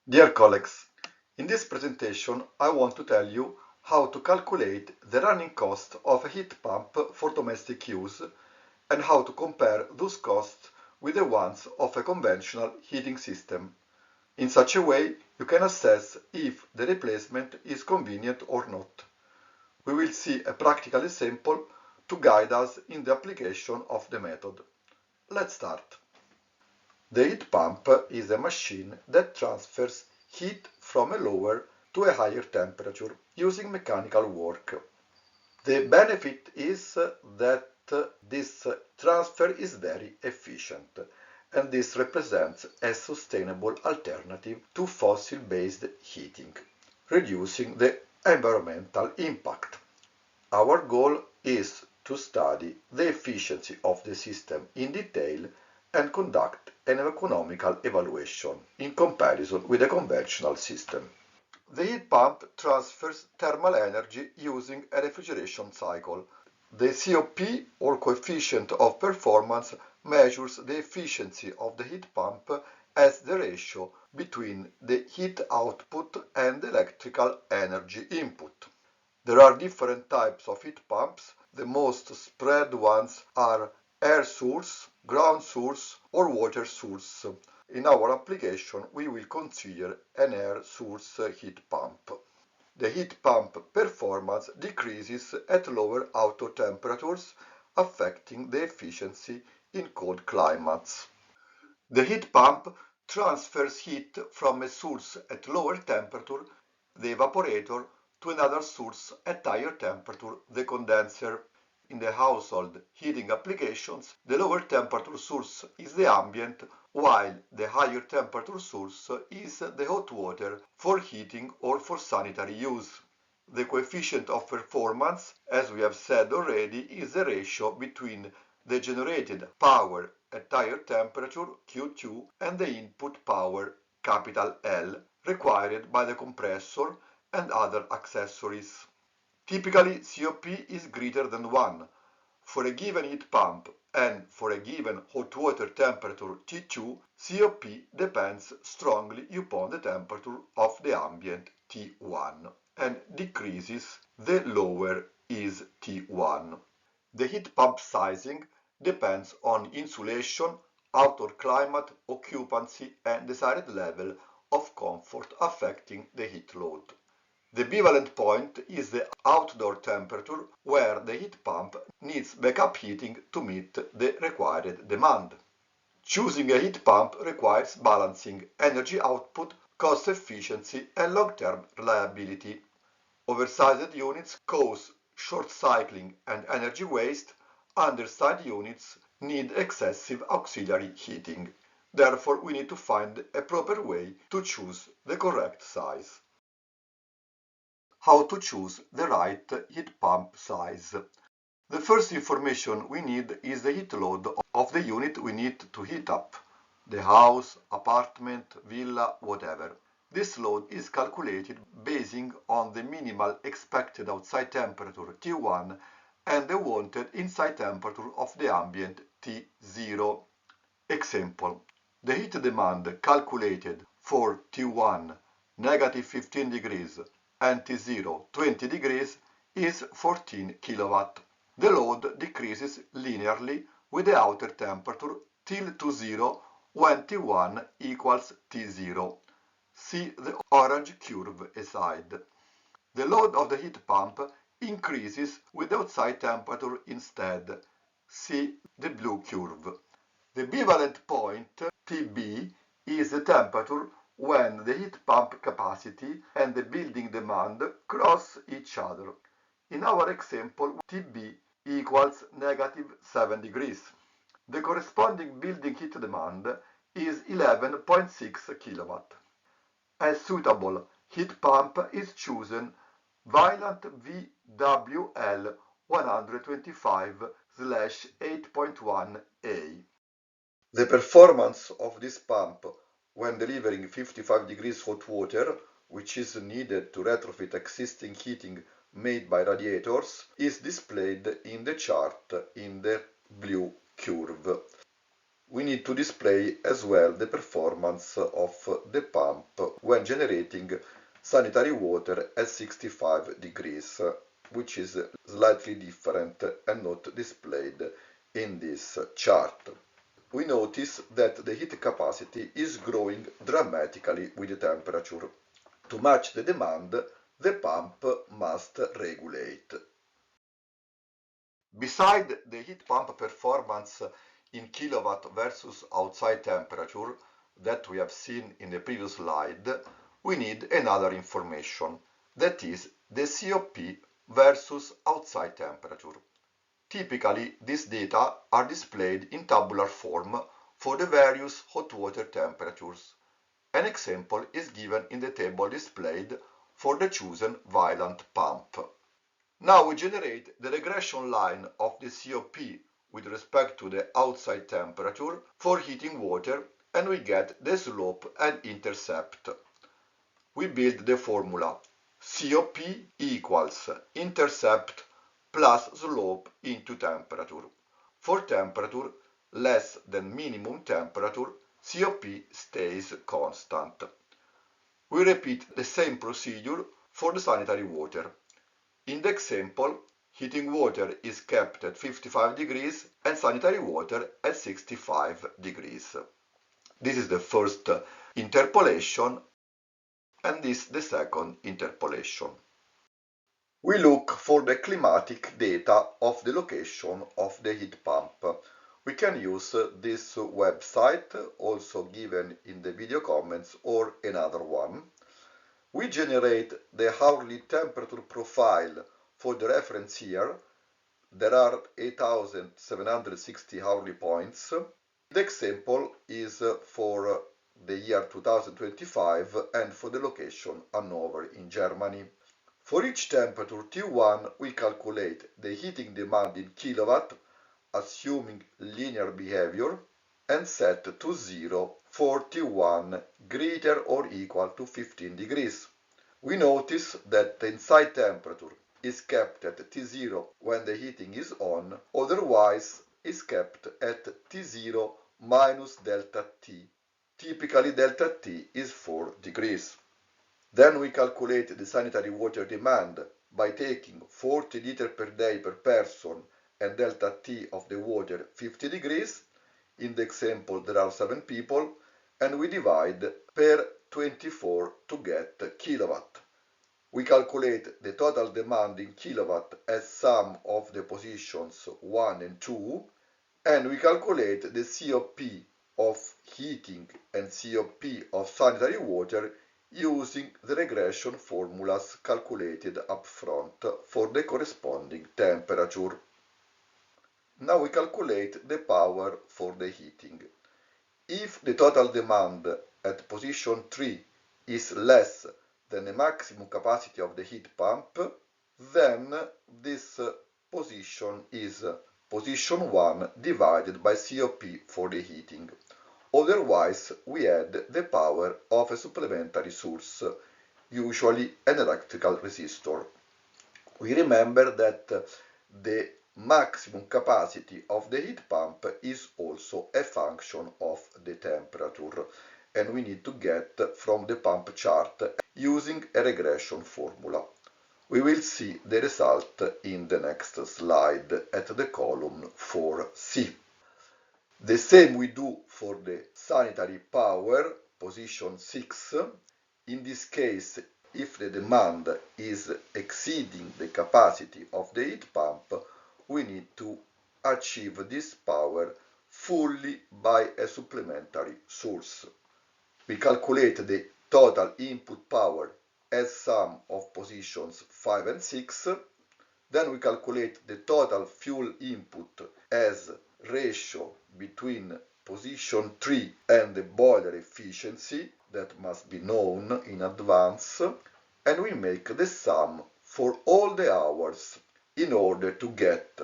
Dear colleagues, in this presentation I want to tell you how to calculate the running cost of a heat pump for domestic use and how to compare those costs with the ones of a conventional heating system. In such a way, you can assess if the replacement is convenient or not. We will see a practical example to guide us in the application of the method. Let's start. The heat pump is a machine that transfers heat from a lower to a higher temperature using mechanical work. The benefit is that this transfer is very efficient, and this represents a sustainable alternative to fossil-based heating, reducing the environmental impact. Our goal is to study the efficiency of the system in detail and conduct an economical evaluation in comparison with a conventional system. The heat pump transfers thermal energy using a refrigeration cycle. The COP, or coefficient of performance, measures the efficiency of the heat pump as the ratio between the heat output and the electrical energy input. There are different types of heat pumps. The most spread ones are air source, ground source, or water source. In our application, we will consider an air source heat pump. The heat pump performance decreases at lower outdoor temperatures, affecting the efficiency in cold climates. The heat pump transfers heat from a source at lower temperature, the evaporator, to another source at higher temperature, the condenser. In the household heating applications, the lower temperature source is the ambient, while the higher temperature source is the hot water for heating or for sanitary use. The coefficient of performance, as we have said already, is the ratio between the generated power at higher temperature Q2 and the input power capital L required by the compressor and other accessories. Typically, COP is greater than 1 for a given heat pump, and for a given hot water temperature T2, COP depends strongly upon the temperature of the ambient T1 and decreases the lower is T1. The heat pump sizing depends on insulation, outdoor climate, occupancy, and desired level of comfort affecting the heat load. The bivalent point is the outdoor temperature where the heat pump needs backup heating to meet the required demand. Choosing a heat pump requires balancing energy output, cost efficiency, and long-term reliability. Oversized units cause short cycling and energy waste. Undersized units need excessive auxiliary heating. Therefore, we need to find a proper way to choose the correct size. How to choose the right heat pump size. The first information we need is the heat load of the unit we need to heat up, the house, apartment, villa, whatever. This load is calculated basing on the minimal expected outside temperature T1 and the wanted inside temperature of the ambient T0. Example: the heat demand calculated for T1 negative 15 degrees and T0 20 degrees is 14 kW. The load decreases linearly with the outer temperature till to 0 when T1 equals T0. See the orange curve aside. The load of the heat pump increases with the outside temperature instead. See the blue curve. The bivalent point Tb is the temperature when the heat pump capacity and the building demand cross each other. In our example, Tb equals negative 7 degrees. The corresponding building heat demand is 11.6 kW. A suitable heat pump is chosen Vaillant VWL 125/8.1A. The performance of this pump when delivering 55 degrees hot water, which is needed to retrofit existing heating made by radiators, is displayed in the chart in the blue curve. we need to display as well the performance of the pump when generating sanitary water at 65 degrees, which is slightly different and not displayed in this chart. We notice that the heat capacity is growing dramatically with the temperature. To match the demand, the pump must regulate. Beside the heat pump performance in kilowatt versus outside temperature that we have seen in the previous slide, we need another information, that is the COP versus outside temperature. Typically, these data are displayed in tabular form for the various hot water temperatures. An example is given in the table displayed for the chosen Vaillant pump. Now we generate the regression line of the COP with respect to the outside temperature for heating water, and we get the slope and intercept. We build the formula COP equals intercept plus slope into temperature. For temperature less than minimum temperature, COP stays constant. We repeat the same procedure for the sanitary water. In the example, heating water is kept at 55 degrees and sanitary water at 65 degrees. This is the first interpolation, and this the second interpolation. We look for the climatic data of the location of the heat pump. We can use this website, also given in the video comments, or another one. We generate the hourly temperature profile for the reference year. There are 8,760 hourly points. The example is for the year 2025 and for the location Hanover in Germany. For each temperature T1, we calculate the heating demand in kilowatt, assuming linear behavior, and set to 0 for T1 greater or equal to 15 degrees. We notice that the inside temperature is kept at T0 when the heating is on, otherwise is kept at T0 minus delta T. Typically delta T is 4 degrees. Then we calculate the sanitary water demand by taking 40 liters per day per person and delta T of the water 50 degrees. In the example there are 7 people, and we divide per 24 to get kilowatt. We calculate the total demand in kilowatt as sum of the positions 1 and 2, and we calculate the COP of heating and COP of sanitary water using the regression formulas calculated up front for the corresponding temperature. Now we calculate the power for the heating. If the total demand at position 3 is less than the maximum capacity of the heat pump, then this position is position 1 divided by COP for the heating. Otherwise, we add the power of a supplementary source, usually an electrical resistor. We remember that the maximum capacity of the heat pump is also a function of the temperature, and we need to get from the pump chart using a regression formula. We will see the result in the next slide at the column 4C. The same we do for the sanitary power, position 6. In this case, if the demand is exceeding the capacity of the heat pump, we need to achieve this power fully by a supplementary source. We calculate the total input power as sum of positions 5 and 6. Then we calculate the total fuel input as ratio between position 3 and the boiler efficiency that must be known in advance, and we make the sum for all the hours in order to get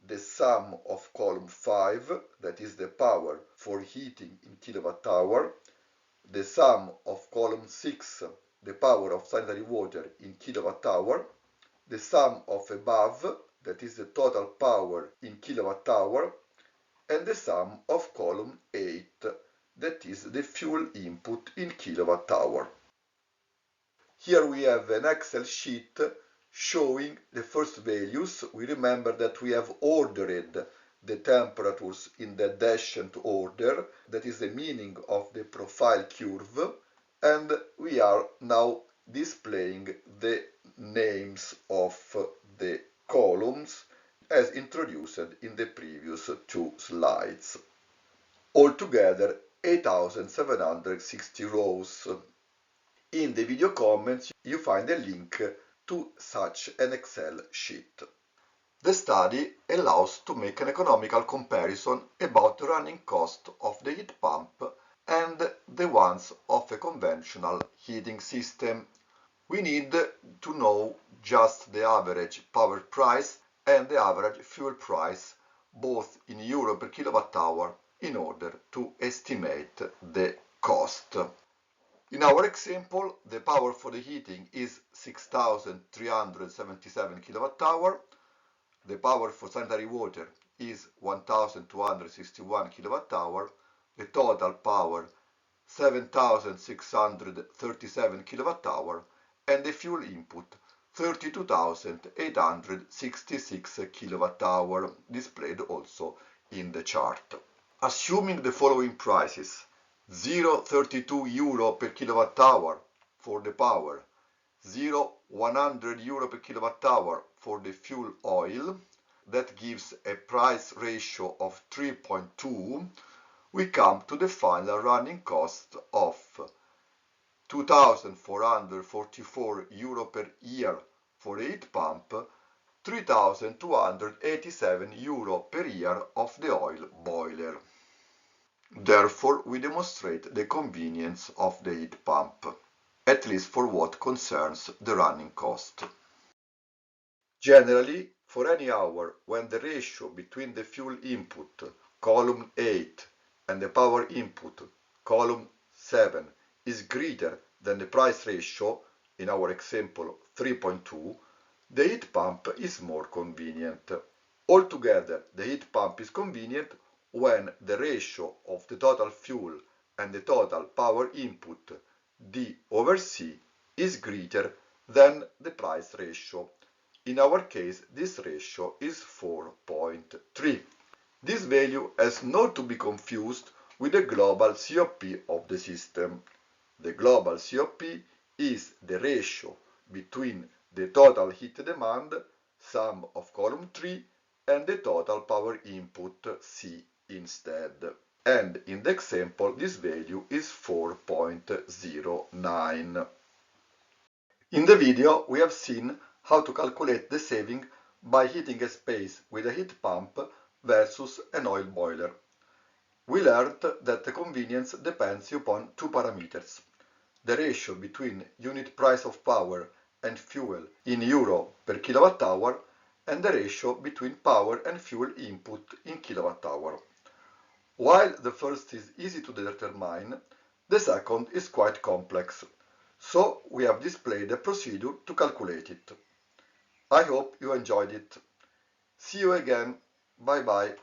the sum of column 5, that is the power for heating in kilowatt hour, the sum of column 6, the power of sanitary water in kilowatt hour, the sum of above, that is the total power in kilowatt hour, and the sum of column 8, that is the fuel input in kilowatt hour. Here we have an Excel sheet showing the first values. We remember that we have ordered the temperatures in the dashed order. That is the meaning of the profile curve. And we are now displaying the names of the columns as introduced in the previous two slides. Altogether 8,760 rows. In the video comments you find a link to such an Excel sheet. The study allows to make an economical comparison about the running cost of the heat pump and the ones of a conventional heating system. We need to know just the average power price and the average fuel price, both in euro per kilowatt hour, in order to estimate the cost. In our example, the power for the heating is 6,377 kWh. The power for sanitary water is 1,261 kWh. The total power 7,637 kWh, and the fuel input 32,866 kWh, displayed also in the chart. Assuming the following prices: 0,32 euro per kilowatt hour for the power, 0,100 euro per kilowatt hour for the fuel oil, that gives a price ratio of 3.2, we come to the final running cost of 2,444 euro per year for the heat pump, 3,287 euro per year of the oil boiler. Therefore, we demonstrate the convenience of the heat pump, at least for what concerns the running cost. Generally, for any hour when the ratio between the fuel input, column 8, and the power input, column 7, is greater than the price ratio, in our example 3.2, the heat pump is more convenient. Altogether, the heat pump is convenient when the ratio of the total fuel and the total power input, D over C, is greater than the price ratio. In our case, this ratio is 4.3. This value has not to be confused with the global COP of the system. The global COP is the ratio between the total heat demand, sum of column 3, and the total power input, C instead. And in the example, this value is 4.09. In the video, we have seen how to calculate the saving by heating a space with a heat pump versus an oil boiler. We learned that the convenience depends upon two parameters: the ratio between unit price of power and fuel in euro per kilowatt hour, and the ratio between power and fuel input in kilowatt hour. While the first is easy to determine, the second is quite complex, so we have displayed a procedure to calculate it. I hope you enjoyed it. See you again. Bye bye.